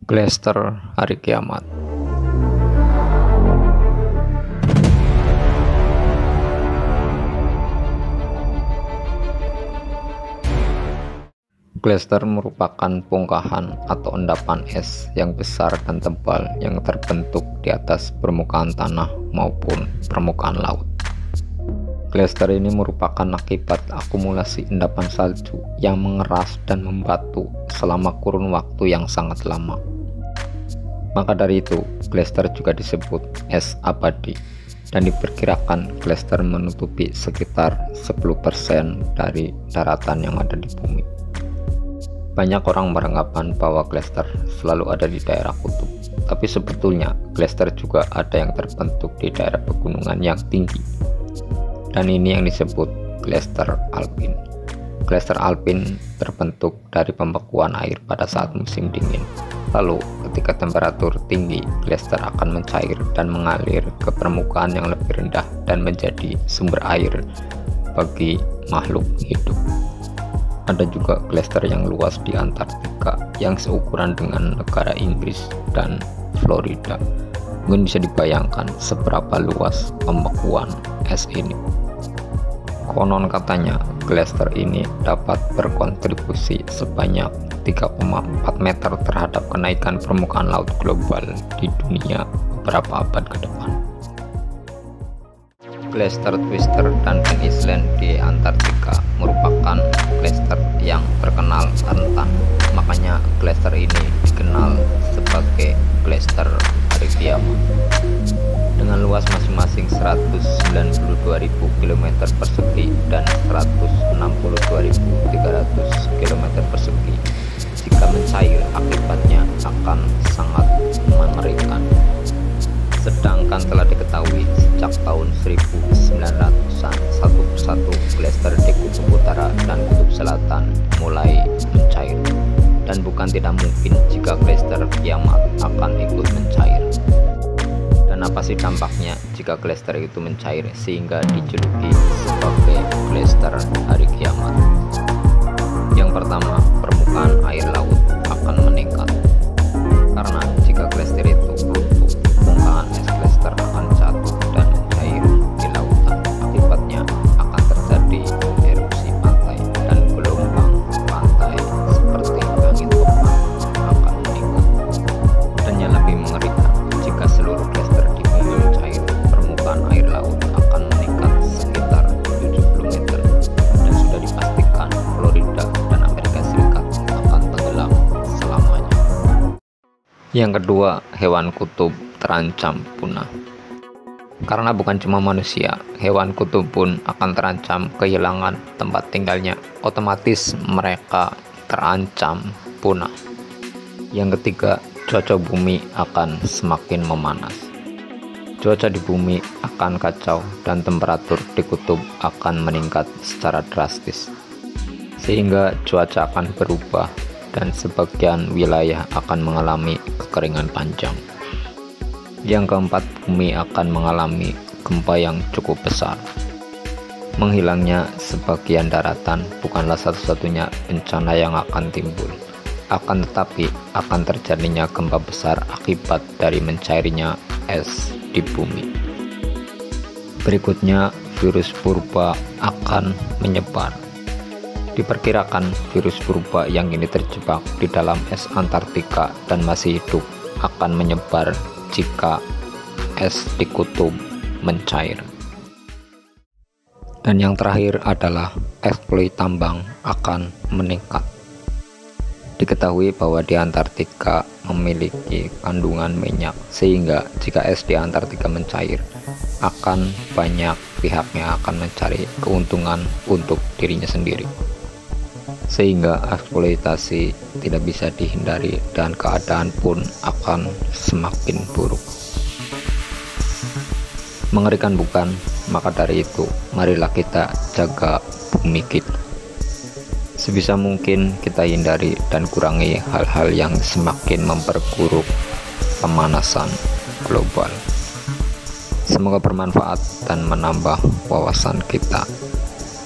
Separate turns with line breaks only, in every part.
Glester hari kiamat. Glester merupakan bongkahan atau endapan es yang besar dan tebal yang terbentuk di atas permukaan tanah maupun permukaan laut. Glester ini merupakan akibat akumulasi endapan salju yang mengeras dan membatu selama kurun waktu yang sangat lama. Maka dari itu, glester juga disebut es abadi, dan diperkirakan glester menutupi sekitar 10% dari daratan yang ada di bumi. Banyak orang beranggapan bahwa glester selalu ada di daerah kutub, tapi sebetulnya glester juga ada yang terbentuk di daerah pegunungan yang tinggi. Dan ini yang disebut glester alpin. Glester alpin terbentuk dari pembekuan air pada saat musim dingin. Lalu ketika temperatur tinggi, glester akan mencair dan mengalir ke permukaan yang lebih rendah dan menjadi sumber air bagi makhluk hidup. Ada juga glester yang luas di Antartika yang seukuran dengan negara Inggris dan Florida. Mungkin bisa dibayangkan seberapa luas pembekuan es ini. Konon katanya glester ini dapat berkontribusi sebanyak 3,4 meter terhadap kenaikan permukaan laut global di dunia beberapa abad ke depan. Glester Twister dan Van Island di Antartika merupakan glester yang terkenal rentan. Makanya glester ini dikenal sebagai glester hari kiamat. Dengan luas masing-masing 192.000 km persegi dan 162.300 km persegi. Jika mencair, akibatnya akan sangat mengerikan. Sedangkan telah diketahui sejak tahun 1900-an, satu persatu glester di kutub utara dan kutub selatan mulai mencair. Dan bukan tidak mungkin jika glester kiamat akan ikut mencair. Dan apa sih dampaknya jika glester itu mencair sehingga dijuluki sebagai glester hari kiamat? Yang pertama, permukaan air laut akan meningkat. Karena jika glester itu runtuh, bongkahan es glester akan jatuh dan mencair di lautan. Akibatnya akan terjadi erupsi pantai dan gelombang pantai seperti angin topan akan meningkat. Dan yang lebih mengerikan, jika seluruh glester di bumi mencair, permukaan air laut akan meningkat sekitar 70 meter dan sudah dipastikan Florida dan Amerika Serikat akan tenggelam selamanya. Yang kedua, hewan kutub terancam punah. Karena bukan cuma manusia, hewan kutub pun akan terancam kehilangan tempat tinggalnya. Otomatis mereka terancam punah. Yang ketiga, cuaca bumi akan semakin memanas. Cuaca di bumi akan kacau dan temperatur di kutub akan meningkat secara drastis. Sehingga cuaca akan berubah dan sebagian wilayah akan mengalami kekeringan panjang. Yang keempat, bumi akan mengalami gempa yang cukup besar. Menghilangnya sebagian daratan bukanlah satu-satunya bencana yang akan timbul. Akan tetapi akan terjadinya gempa besar akibat dari mencairnya es di bumi. Berikutnya, virus purba akan menyebar. Diperkirakan virus purba yang kini terjebak di dalam es Antartika dan masih hidup akan menyebar jika es di kutub mencair. Dan yang terakhir adalah eksploitasi tambang akan meningkat. Diketahui bahwa di Antartika memiliki kandungan minyak, sehingga jika es di Antartika mencair, akan banyak pihak yang akan mencari keuntungan untuk dirinya sendiri. Sehingga eksploitasi tidak bisa dihindari dan keadaan pun akan semakin buruk. Mengerikan bukan? Maka dari itu, marilah kita jaga bumi kita. Sebisa mungkin kita hindari dan kurangi hal-hal yang semakin memperburuk pemanasan global. Semoga bermanfaat dan menambah wawasan kita.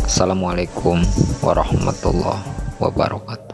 Assalamualaikum warahmatullahi wabarakatuh.